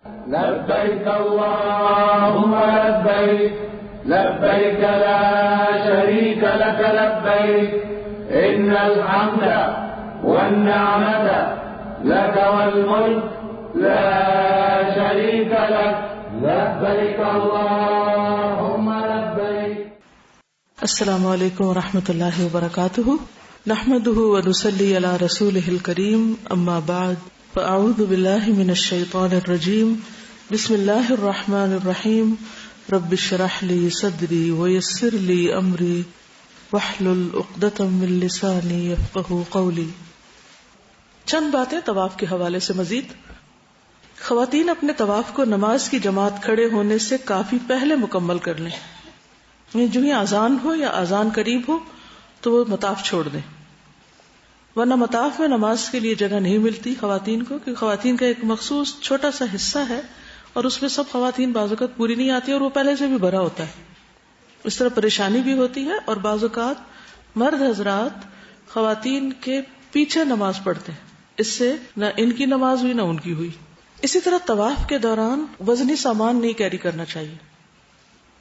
لبيك اللهم لبيك لبيك لا شريك لك لبيك إن الحمد والنعمة لك والملك لا شريك لك لبيك اللهم لبيك. السلام علیکم ورحمۃ اللہ وبرکاتہ. نحمده ونصلي على رسوله الكريم. اما بعد فاعوذ باللہ من الشیطان الرجیم. بسم اللہ الرحمن الرحیم. رب اشرح لي صدری ويسر لي امری واحلل عقدۃ من لسانی یفقهوا قولی. چند باتیں طواف کے حوالے سے مزید. خواتین اپنے طواف کو نماز کی جماعت کھڑے ہونے سے کافی پہلے مکمل کر لیں. جو ہی اذان ہو یا اذان قریب ہو تو وہ مطاف چھوڑ دیں، ورنہ مطاف میں نماز کے لیے جگہ نہیں ملتی خواتین کو، کہ خواتین کا ایک مخصوص چھوٹا سا حصہ ہے اور اس میں سب خواتین بعض اوقات پوری نہیں آتی اور وہ پہلے سے بھی بھرا ہوتا ہے. اس طرح پریشانی بھی ہوتی ہے اور بعض اوقات مرد حضرات خواتین کے پیچھے نماز پڑھتے ہیں، اس سے نہ ان کی نماز ہوئی نہ ان کی ہوئی. اسی طرح طواف کے دوران وزنی سامان نہیں کیری کرنا چاہیے،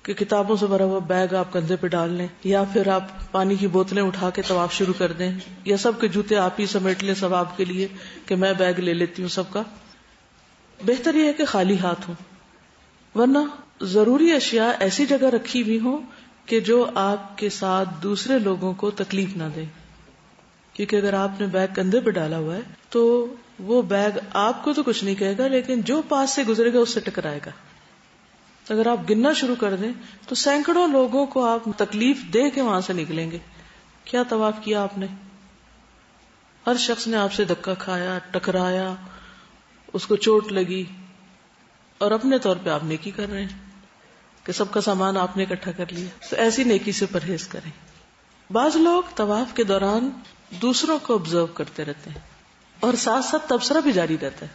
کہ کتابوں سے بھرا ہوا بیگ آپ کندھے پہ ڈال لیں، یا پھر آپ پانی کی بوتلیں اٹھا کے طواف شروع کر دیں، یا سب کے جوتے آپ ہی سمیٹ لیں ثواب کے لیے کہ میں بیگ لے لیتی ہوں سب کا. بہتر یہ ہے کہ خالی ہاتھ ہوں، ورنہ ضروری اشیاء ایسی جگہ رکھی ہوئی ہوں کہ جو آپ کے ساتھ دوسرے لوگوں کو تکلیف نہ دے. کیونکہ اگر آپ نے بیگ کندھے پہ ڈالا ہوا ہے تو وہ بیگ آپ کو تو کچھ نہیں کہے گا، لیکن جو پاس سے گزرے گا اس سے ٹکرائے گا. اگر آپ گننا شروع کر دیں تو سینکڑوں لوگوں کو آپ تکلیف دے کے وہاں سے نکلیں گے. کیا طواف کیا آپ نے؟ ہر شخص نے آپ سے دھکا کھایا، ٹکرایا، اس کو چوٹ لگی، اور اپنے طور پہ آپ نیکی کر رہے ہیں کہ سب کا سامان آپ نے اکٹھا کر لیا. تو ایسی نیکی سے پرہیز کریں. بعض لوگ طواف کے دوران دوسروں کو آبزرو کرتے رہتے ہیں اور ساتھ ساتھ تبصرہ بھی جاری رہتا ہے.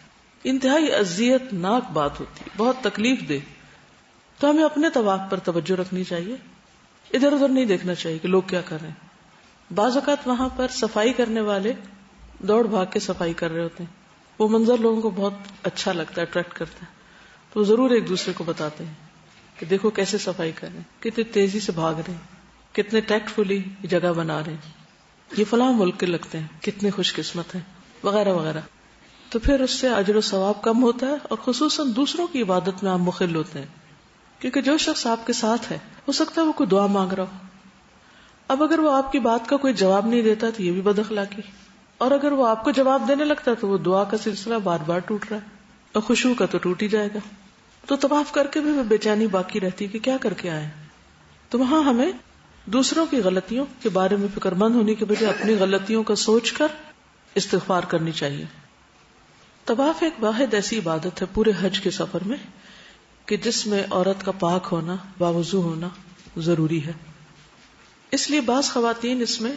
انتہائی اذیت ناک بات ہوتی ہے، بہت تکلیف دے. تو ہمیں اپنے طواف پر توجہ رکھنی چاہیے، ادھر ادھر نہیں دیکھنا چاہیے کہ لوگ کیا کر رہے ہیں. بعض اوقات وہاں پر صفائی کرنے والے دوڑ بھاگ کے صفائی کر رہے ہوتے ہیں، وہ منظر لوگوں کو بہت اچھا لگتا ہے، اٹریکٹ کرتا ہے، تو وہ ضرور ایک دوسرے کو بتاتے ہیں کہ دیکھو کیسے صفائی کر رہے ہیں، کتنی تیزی سے بھاگ رہے ہیں، کتنے ٹیکٹ فلی جگہ بنا رہے ہیں، یہ فلاں ملک کے لگتے ہیں، کتنے خوش قسمت ہیں، وغیرہ وغیرہ. تو پھر اس سے اجر و ثواب کم ہوتا ہے اور خصوصاً دوسروں کی عبادت میں آپ مخل ہوتے ہیں. کیونکہ جو شخص آپ کے ساتھ ہے ہو سکتا ہے وہ کوئی دعا مانگ رہا ہو. اب اگر وہ آپ کی بات کا کوئی جواب نہیں دیتا تو یہ بھی بد اخلاقی، اور اگر وہ آپ کو جواب دینے لگتا تو وہ دعا کا سلسلہ بار بار ٹوٹ رہا ہے، اور خشوع کا تو ٹوٹ ہی جائے گا. تو طواف کر کے بھی بے چینی باقی رہتی کہ کیا کر کے آئے. تو وہاں ہمیں دوسروں کی غلطیوں کے بارے میں فکر مند ہونے کے بجائے اپنی غلطیوں کا سوچ کر استغفار کرنی چاہیے. طواف ایک واحد ایسی عبادت ہے پورے حج کے سفر میں کہ جس میں عورت کا پاک ہونا، باوضو ہونا ضروری ہے. اس لیے بعض خواتین اس میں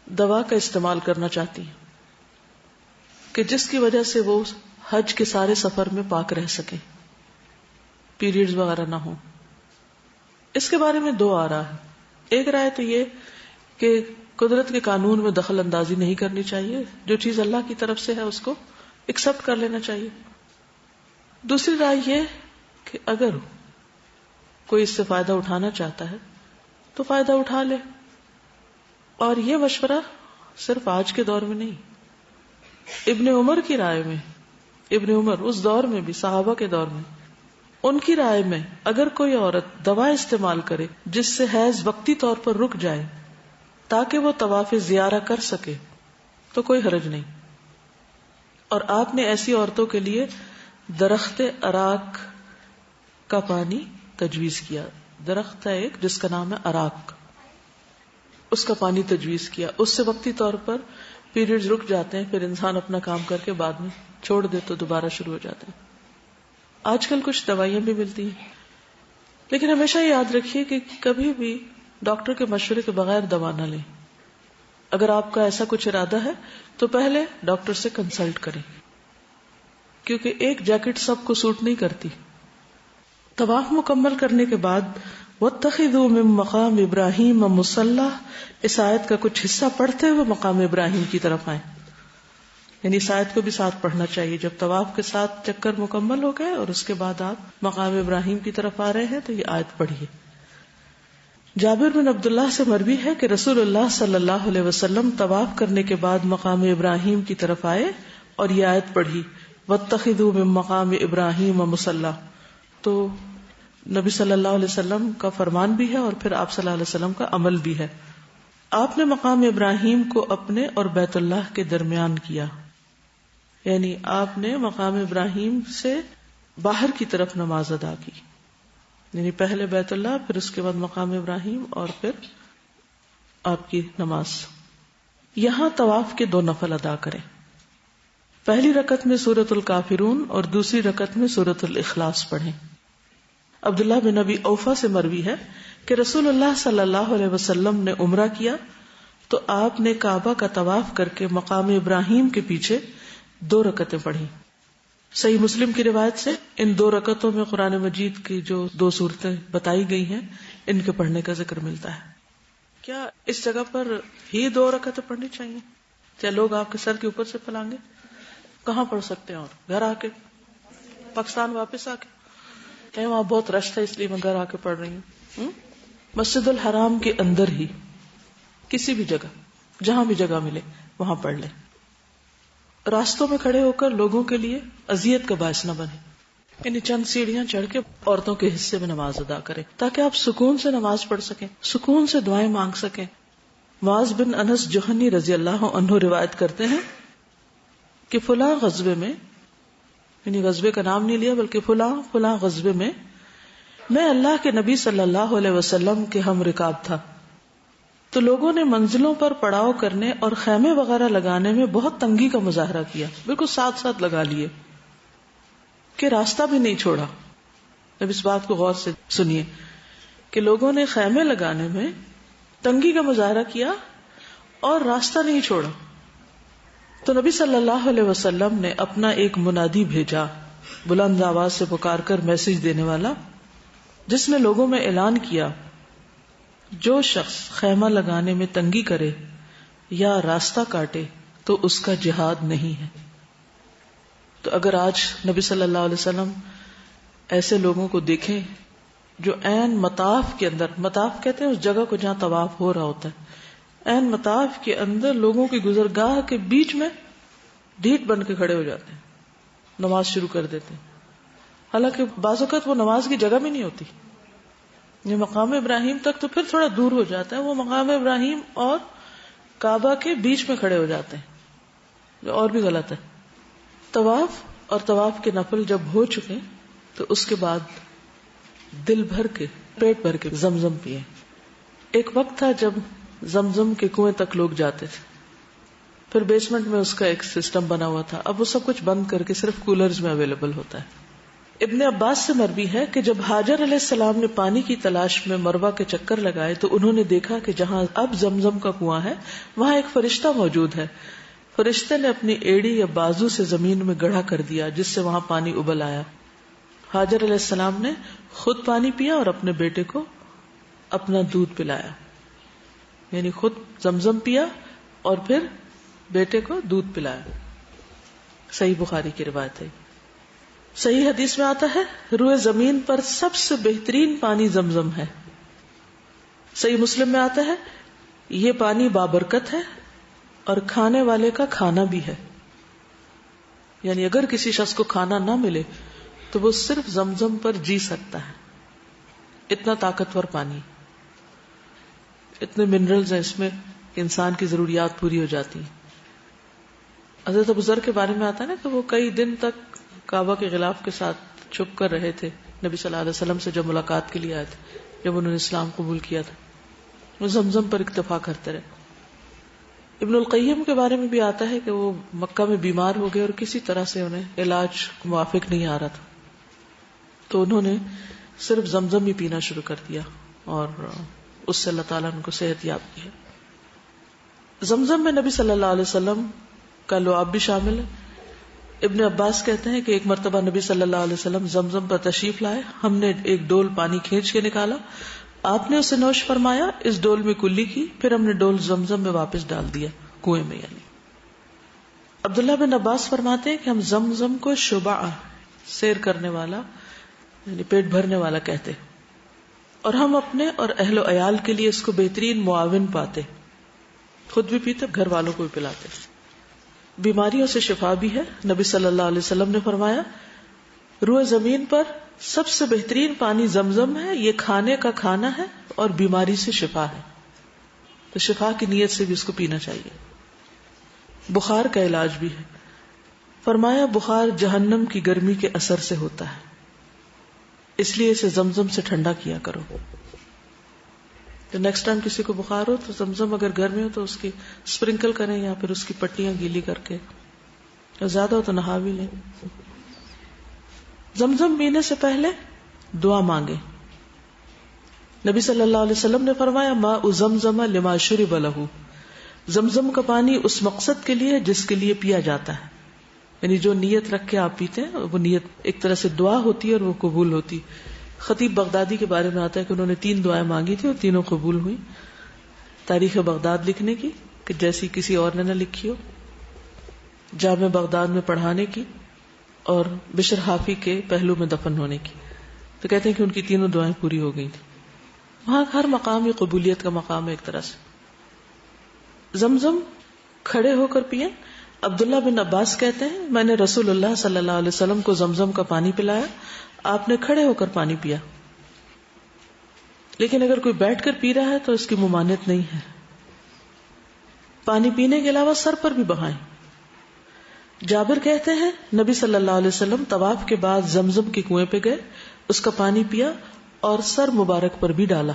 دوا کا استعمال کرنا چاہتی ہیں کہ جس کی وجہ سے وہ حج کے سارے سفر میں پاک رہ سکیں، پیریڈز وغیرہ نہ ہوں. اس کے بارے میں دو آراء ہے. ایک رائے تو یہ کہ قدرت کے قانون میں دخل اندازی نہیں کرنی چاہیے، جو چیز اللہ کی طرف سے ہے اس کو ایکسپٹ کر لینا چاہیے. دوسری رائے یہ کہ اگر کوئی اس سے فائدہ اٹھانا چاہتا ہے تو فائدہ اٹھا لے. اور یہ مشورہ صرف آج کے دور میں نہیں، ابن عمر کی رائے میں، ابن عمر اس دور میں بھی، صحابہ کے دور میں، ان کی رائے میں اگر کوئی عورت دوا استعمال کرے جس سے حیض وقتی طور پر رک جائے تاکہ وہ طواف زیارہ کر سکے تو کوئی حرج نہیں. اور آپ نے ایسی عورتوں کے لیے درخت اراک کا پانی تجویز کیا. درخت ہے ایک جس کا نام ہے اراک، اس کا پانی تجویز کیا. اس سے وقتی طور پر پیریڈز رک جاتے ہیں، پھر انسان اپنا کام کر کے بعد میں چھوڑ دے تو دوبارہ شروع ہو جاتے ہیں. آج کل کچھ دوائیاں بھی ملتی ہیں، لیکن ہمیشہ یاد رکھیے کہ کبھی بھی ڈاکٹر کے مشورے کے بغیر دوا نہ لیں. اگر آپ کا ایسا کچھ ارادہ ہے تو پہلے ڈاکٹر سے کنسلٹ کریں، کیونکہ ایک جیکٹ سب کو سوٹ نہیں کرتی. طواف مکمل کرنے کے بعد وَاتَّخِذُوا مِن مَقَامِ إِبْرَاهِيمَ مُصَلَّى، اس آیت کا کچھ حصہ پڑھتے ہوئے مقام ابراہیم کی طرف آئیں. یعنی اس آیت کو بھی ساتھ پڑھنا چاہیے. جب طواف کے ساتھ چکر مکمل ہو گئے اور اس کے بعد آپ مقام ابراہیم کی طرف آ رہے ہیں تو یہ آیت پڑھیے. جابر بن عبداللہ سے مروی ہے کہ رسول اللہ صلی اللہ علیہ وسلم طواف کرنے کے بعد مقام ابراہیم کی طرف آئے اور یہ آیت پڑھی واتخذوا من مقام ابراہیم مصلی. تو نبی صلی اللہ علیہ وسلم کا فرمان بھی ہے اور پھر آپ صلی اللہ علیہ وسلم کا عمل بھی ہے. آپ نے مقام ابراہیم کو اپنے اور بیت اللہ کے درمیان کیا، یعنی آپ نے مقام ابراہیم سے باہر کی طرف نماز ادا کی، یعنی پہلے بیت اللہ، پھر اس کے بعد مقام ابراہیم اور پھر آپ کی نماز. یہاں طواف کے 2 نفل ادا کریں. پہلی رکعت میں سورۃ الکافرون اور دوسری رکعت میں سورۃ الاخلاص پڑھیں. عبداللہ بن ابی اوفا سے مروی ہے کہ رسول اللہ صلی اللہ علیہ وسلم نے عمرہ کیا تو آپ نے کعبہ کا طواف کر کے مقام ابراہیم کے پیچھے 2 رکعتیں پڑھی. صحیح مسلم کی روایت سے ان 2 رکعتوں میں قرآن مجید کی جو 2 سورتیں بتائی گئی ہیں ان کے پڑھنے کا ذکر ملتا ہے. کیا اس جگہ پر ہی 2 رکعتیں پڑھنی چاہیے؟ کیا لوگ آپ کے سر کے اوپر سے پھیلائیں گے؟ کہاں پڑھ سکتے ہیں؟ اور گھر آ کے، پاکستان واپس آ کے، کہ وہاں بہت رش تھا اس لیے میں گھر آ کے پڑھ رہی ہوں. مسجد الحرام کے اندر ہی کسی بھی جگہ، جہاں بھی جگہ ملے وہاں پڑھ لیں. راستوں میں کھڑے ہو کر لوگوں کے لیے اذیت کا باعث نہ بنے، یعنی چند سیڑھیاں چڑھ کے عورتوں کے حصے میں نماز ادا کریں تاکہ آپ سکون سے نماز پڑھ سکیں، سکون سے دعائیں مانگ سکیں. معاذ بن انس جوہنی رضی اللہ عنہ روایت کرتے ہیں کہ فلاں غزوے میں، یعنی غزوے کا نام نہیں لیا بلکہ فلاں غزوے میں اللہ کے نبی صلی اللہ علیہ وسلم کے ہم رکاب تھا تو لوگوں نے منزلوں پر پڑاؤ کرنے اور خیمے وغیرہ لگانے میں بہت تنگی کا مظاہرہ کیا، بالکل ساتھ ساتھ لگا لیے کہ راستہ بھی نہیں چھوڑا. اب اس بات کو غور سے سنیے کہ لوگوں نے خیمے لگانے میں تنگی کا مظاہرہ کیا اور راستہ نہیں چھوڑا. تو نبی صلی اللہ علیہ وسلم نے اپنا ایک منادی بھیجا، بلند آواز سے پکار کر میسج دینے والا، جس نے لوگوں میں اعلان کیا جو شخص خیمہ لگانے میں تنگی کرے یا راستہ کاٹے تو اس کا جہاد نہیں ہے. تو اگر آج نبی صلی اللہ علیہ وسلم ایسے لوگوں کو دیکھیں جو عین مطاف کے اندر، مطاف کہتے ہیں اس جگہ کو جہاں طواف ہو رہا ہوتا ہے، عین مطاف کے اندر لوگوں کی گزرگاہ کے بیچ میں ڈھیٹ بن کے کھڑے ہو جاتے ہیں، نماز شروع کر دیتے ہیں، حالانکہ بعض اوقات وہ نماز کی جگہ بھی نہیں ہوتی. یہ مقام ابراہیم تک تو پھر تھوڑا دور ہو جاتا ہے، وہ مقام ابراہیم اور کعبہ کے بیچ میں کھڑے ہو جاتے ہیں، جو اور بھی غلط ہے. طواف اور طواف کے نفل جب ہو چکے تو اس کے بعد دل بھر کے، پیٹ بھر کے زمزم پیے. ایک وقت تھا جب زمزم کے کنویں تک لوگ جاتے تھے، پھر بیسمنٹ میں اس کا ایک سسٹم بنا ہوا تھا، اب وہ سب کچھ بند کر کے صرف کولرز میں اویلیبل ہوتا ہے. ابن عباس سے مروی ہے کہ جب حاجر علیہ السلام نے پانی کی تلاش میں مروہ کے چکر لگائے تو انہوں نے دیکھا کہ جہاں اب زمزم کا کنواں ہے وہاں ایک فرشتہ موجود ہے. فرشتے نے اپنی ایڑی یا بازو سے زمین میں گڑھا کر دیا جس سے وہاں پانی ابل آیا. حاجر علیہ السلام نے خود پانی پیا اور اپنے بیٹے کو اپنا دودھ پلایا، یعنی خود زمزم پیا اور پھر بیٹے کو دودھ پلایا. صحیح بخاری کی روایت ہے. صحیح حدیث میں آتا ہے روئے زمین پر سب سے بہترین پانی زمزم ہے. صحیح مسلم میں آتا ہے یہ پانی بابرکت ہے اور کھانے والے کا کھانا بھی ہے، یعنی اگر کسی شخص کو کھانا نہ ملے تو وہ صرف زمزم پر جی سکتا ہے. اتنا طاقتور پانی، اتنے منرلز ہیں اس میں کہ انسان کی ضروریات پوری ہو جاتی ہیں. حضرت ابو ذر کے بارے میں آتا ہے نا کہ وہ کئی دن تک کعبہ کے غلاف کے ساتھ چھپ کر رہے تھے نبی صلی اللہ علیہ وسلم سے جب ملاقات کے لیے آئے تھے، جب انہوں نے اسلام قبول کیا تھا. وہ زمزم پر اکتفا کرتے رہے. ابن القیم کے بارے میں بھی آتا ہے کہ وہ مکہ میں بیمار ہو گئے اور کسی طرح سے انہیں علاج موافق نہیں آ رہا تھا، تو انہوں نے صرف زمزم ہی پینا شروع کر دیا اور اس سے اللہ تعالیٰ نے ان کو صحت یاب کی. زمزم میں نبی صلی اللہ علیہ وسلم کا لعاب بھی شامل ہے. ابن عباس کہتے ہیں کہ ایک مرتبہ نبی صلی اللہ علیہ وسلم زمزم پر تشریف لائے، ہم نے ایک ڈول پانی کھینچ کے نکالا، آپ نے اسے نوش فرمایا، اس ڈول میں کلی کی، پھر ہم نے ڈول زمزم میں واپس ڈال دیا، کنویں میں. یعنی عبداللہ بن عباس فرماتے ہیں کہ ہم زمزم کو شبع، سیر کرنے والا یعنی پیٹ بھرنے والا کہتے، اور ہم اپنے اور اہل و عیال کے لیے اس کو بہترین معاون پاتے، خود بھی پیتے گھر والوں کو بھی پلاتے۔ بیماریوں سے شفا بھی ہے۔ نبی صلی اللہ علیہ وسلم نے فرمایا روئے زمین پر سب سے بہترین پانی زمزم ہے، یہ کھانے کا کھانا ہے اور بیماری سے شفا ہے، تو شفا کی نیت سے بھی اس کو پینا چاہیے۔ بخار کا علاج بھی ہے۔ فرمایا بخار جہنم کی گرمی کے اثر سے ہوتا ہے، اس لیے اسے زمزم سے ٹھنڈا کیا کرو۔ تو نیکسٹ ٹائم کسی کو بخار ہو تو زمزم اگر گھر میں ہو تو اس کی اسپرنکل کریں یا پھر اس کی پٹیاں گیلی کر کے، اور زیادہ ہو تو نہا بھی لیں۔ زمزم پینے سے پہلے دعا مانگے۔ نبی صلی اللہ علیہ وسلم نے فرمایا ماء زمزم لما شرب لہ، زمزم کا پانی اس مقصد کے لیے جس کے لیے پیا جاتا ہے، یعنی جو نیت رکھ کے آپ پیتے ہیں وہ نیت ایک طرح سے دعا ہوتی ہے اور وہ قبول ہوتی۔ خطیب بغدادی کے بارے میں آتا ہے کہ انہوں نے 3 دعائیں مانگی تھی اور تینوں قبول ہوئی۔ تاریخ بغداد لکھنے کی کہ جیسی کسی اور نے نہ لکھی ہو، جامع بغداد میں پڑھانے کی، اور بشر حافی کے پہلو میں دفن ہونے کی۔ تو کہتے ہیں کہ ان کی تینوں دعائیں پوری ہو گئی تھی۔ وہاں ہر مقام یہ قبولیت کا مقام ہے ایک طرح سے۔ زمزم کھڑے ہو کر پیئے۔ عبداللہ بن عباس کہتے ہیں میں نے رسول اللہ صلی اللہ علیہ وسلم کو زمزم کا پانی پلایا، آپ نے کھڑے ہو کر پانی پیا، لیکن اگر کوئی بیٹھ کر پی رہا ہے تو اس کی ممانعت نہیں ہے۔ پانی پینے کے علاوہ سر پر بھی بہائیں۔ جابر کہتے ہیں نبی صلی اللہ علیہ وسلم طواف کے بعد زمزم کے کنویں پہ گئے، اس کا پانی پیا اور سر مبارک پر بھی ڈالا،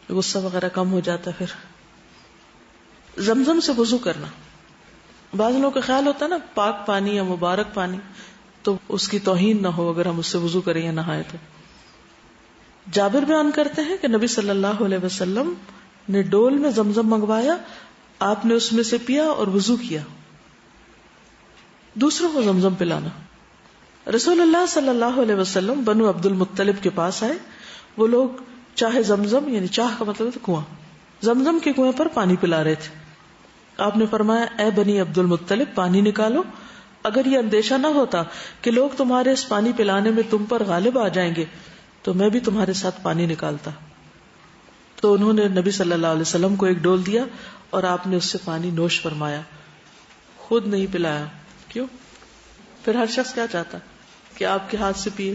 غصہ وغیرہ کم ہو جاتا۔ پھر زمزم سے وضو کرنا، بعض لوگوں کا خیال ہوتا ہے نا پاک پانی یا مبارک پانی تو اس کی توہین نہ ہو اگر ہم اس سے وضو کریں یا نہائیں تو۔ جابر بیان کرتے ہیں کہ نبی صلی اللہ علیہ وسلم نے ڈول میں زمزم منگوایا، آپ نے اس میں سے پیا اور وضو کیا۔ دوسروں کو زمزم پلانا۔ رسول اللہ صلی اللہ علیہ وسلم بنو عبد المطلب کے پاس آئے، وہ لوگ چاہے زمزم یعنی چاہ کا مطلب ہے کنواں، زمزم کے کنویں پر پانی پلا رہے تھے۔ آپ نے فرمایا اے بنی عبد المطلب پانی نکالو، اگر یہ اندیشہ نہ ہوتا کہ لوگ تمہارے اس پانی پلانے میں تم پر غالب آ جائیں گے تو میں بھی تمہارے ساتھ پانی نکالتا۔ تو انہوں نے نبی صلی اللہ علیہ وسلم کو ایک ڈول دیا اور آپ نے اس سے پانی نوش فرمایا، خود نہیں پلایا۔ کیوں؟ پھر ہر شخص کیا چاہتا کہ آپ کے ہاتھ سے پیے۔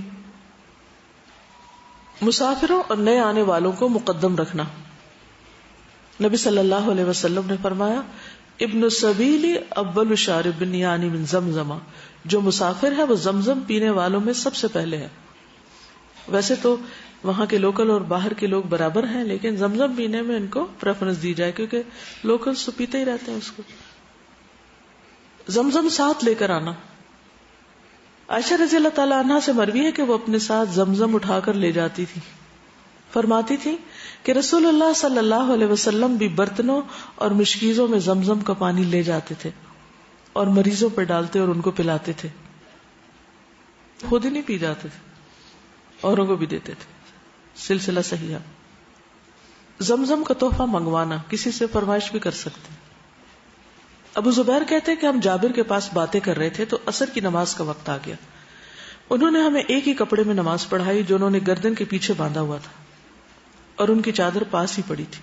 مسافروں اور نئے آنے والوں کو مقدم رکھنا۔ نبی صلی اللہ علیہ وسلم نے فرمایا ابن السبیل اول شارب یعنی من زمزم، جو مسافر ہے وہ زمزم پینے والوں میں سب سے پہلے ہے۔ ویسے تو وہاں کے لوکل اور باہر کے لوگ برابر ہیں، لیکن زمزم پینے میں ان کو پریفرنس دی جائے کیونکہ لوکلز تو پیتے ہی رہتے ہیں اس کو۔ زمزم ساتھ لے کر آنا۔ عائشہ رضی اللہ تعالی عنہا سے مروی ہے کہ وہ اپنے ساتھ زمزم اٹھا کر لے جاتی تھی، فرماتی تھی کہ رسول اللہ صلی اللہ علیہ وسلم بھی برتنوں اور مشکیزوں میں زمزم کا پانی لے جاتے تھے اور مریضوں پر ڈالتے اور ان کو پلاتے تھے، خود ہی نہیں پی جاتے تھے، اوروں کو بھی دیتے تھے۔ سلسلہ صحیحہ۔ زمزم کا تحفہ منگوانا، کسی سے فرمائش بھی کر سکتے ہیں۔ ابو زبیر کہتے ہیں کہ ہم جابر کے پاس باتیں کر رہے تھے تو عصر کی نماز کا وقت آ گیا۔ انہوں نے ہمیں ایک ہی کپڑے میں نماز پڑھائی جو انہوں نے گردن کے پیچھے باندھا ہوا تھا، اور ان کی چادر پاس ہی پڑی تھی۔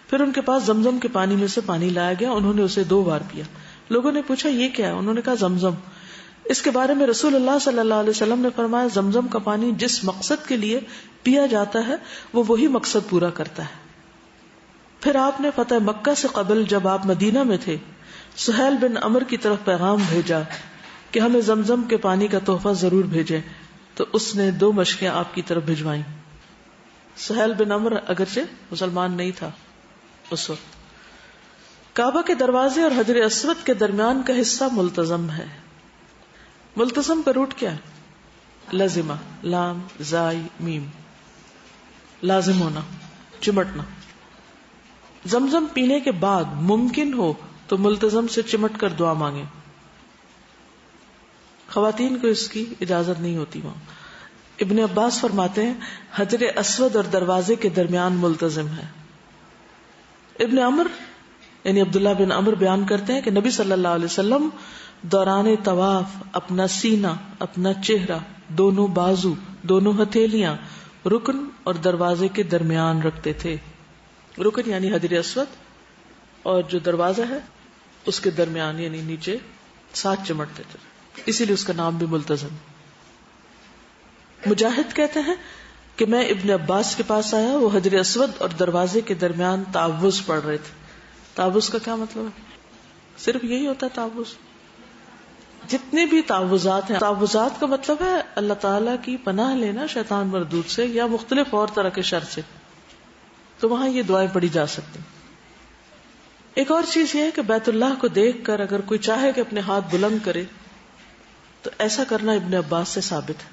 پھر ان کے پاس زمزم کے پانی میں سے پانی لایا گیا، انہوں نے اسے 2 بار پیا۔ لوگوں نے پوچھا یہ کیا ہے؟ انہوں نے کہا زمزم۔ اس کے بارے میں رسول اللہ صلی اللہ علیہ وسلم نے فرمایا زمزم کا پانی جس مقصد کے لیے پیا جاتا ہے وہ وہی مقصد پورا کرتا ہے۔ پھر آپ نے فتح مکہ سے قبل جب آپ مدینہ میں تھے سہیل بن عمر کی طرف پیغام بھیجا کہ ہمیں زمزم کے پانی کا تحفہ ضرور بھیجیں، تو اس نے 2 مشکیں آپ کی طرف بھجوائیں۔ سہیل بن عمر اگرچہ مسلمان نہیں تھا اس وقت۔ کعبہ کے دروازے اور حجر اسود کے درمیان کا حصہ ملتزم ہے۔ ملتزم کا روٹ کیا ہے؟ لازمہ، لام زائی میم، لازم ہونا، چمٹنا۔ زمزم پینے کے بعد ممکن ہو تو ملتزم سے چمٹ کر دعا مانگیں۔ خواتین کو اس کی اجازت نہیں ہوتی وہاں۔ ابن عباس فرماتے ہیں حجر اسود اور دروازے کے درمیان ملتزم ہے۔ ابن عمر یعنی عبداللہ بن عمرو بیان کرتے ہیں کہ نبی صلی اللہ علیہ وسلم دوران طواف اپنا سینہ، اپنا چہرہ، دونوں بازو، دونوں ہتھیلیاں رکن اور دروازے کے درمیان رکھتے تھے. رکن یعنی حجر اسود، اور جو دروازہ ہے اس کے درمیان یعنی نیچے ساتھ چمٹتے تھے، اسی لیے اس کا نام بھی ملتزم. مجاہد کہتے ہیں کہ میں ابن عباس کے پاس آیا، وہ حجر اسود اور دروازے کے درمیان تعوذ پڑھ رہے تھے. تعوذ کا کیا مطلب ہے؟ صرف یہی ہوتا ہے تعوذ. جتنے بھی تعوذات ہیں، تعوذات کا مطلب ہے اللہ تعالیٰ کی پناہ لینا شیطان مردود سے یا مختلف اور طرح کے شر سے. تو وہاں یہ دعائیں پڑھی جا سکتی. ایک اور چیز یہ ہے کہ بیت اللہ کو دیکھ کر اگر کوئی چاہے کہ اپنے ہاتھ بلند کرے تو ایسا کرنا ابن عباس سے ثابت ہے.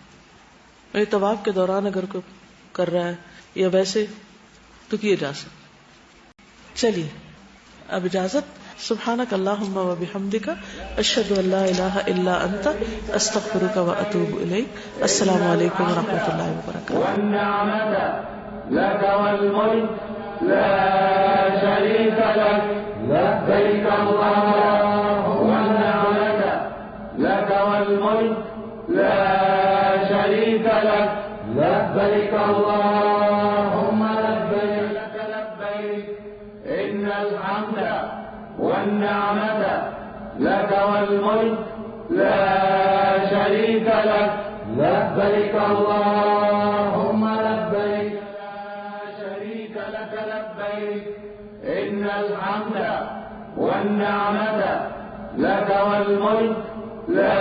میرے طواف کے دوران اگر کوئی کر رہا ہے یا ویسے تو کیے جا سکتے. چلیے اب اجازت. سبحانک اللہم و بحمدک اشہد ان لا الہ الا انت استغفرک و اتوب الیک. السلام علیکم و رحمۃ اللہ وبرکاتہ. والنعمة لك والملك لا شريك لك لبيك اللهم والنعمة لك والملك لا شريك لك لبيك اللهم لبيك لك لبيك إن الحمد والنعمة لك والملك لا شريك لك لبيك اللهم لبيك لا شريك لك لبيك إن الحمد والنعمة لك والملك لا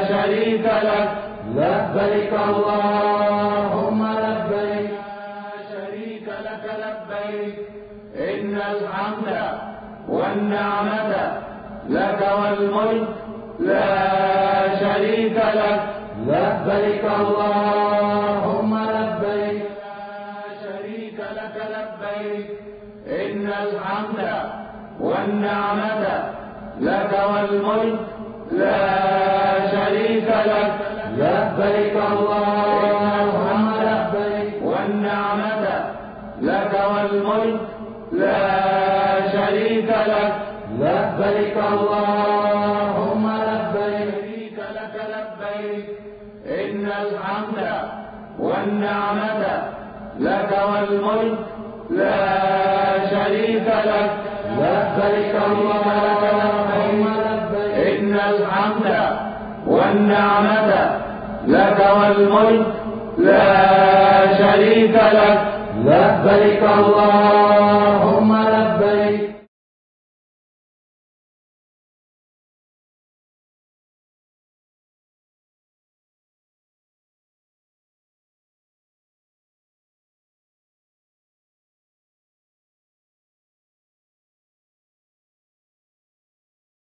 شريك لك لبيك اللهم لبيك لا شريك لك لبيك إن الحمد والنعمة لك والملك لا شريك لك لبيك اللهم لبيك لا شريك لك لبيك إن الحمد والنعمة لك والملك لا شريك لك لبيك اللهم لبيك والنعمة لك والملك لا شريك لك لبيك اللهم لبيك لك لبيك إن الحمد والنعمة لك والملك لا شريك لك لبيك اللهم لبيك إن الحمد والنعمة لك والملك لا شريك لك لبيك اللهم لبيك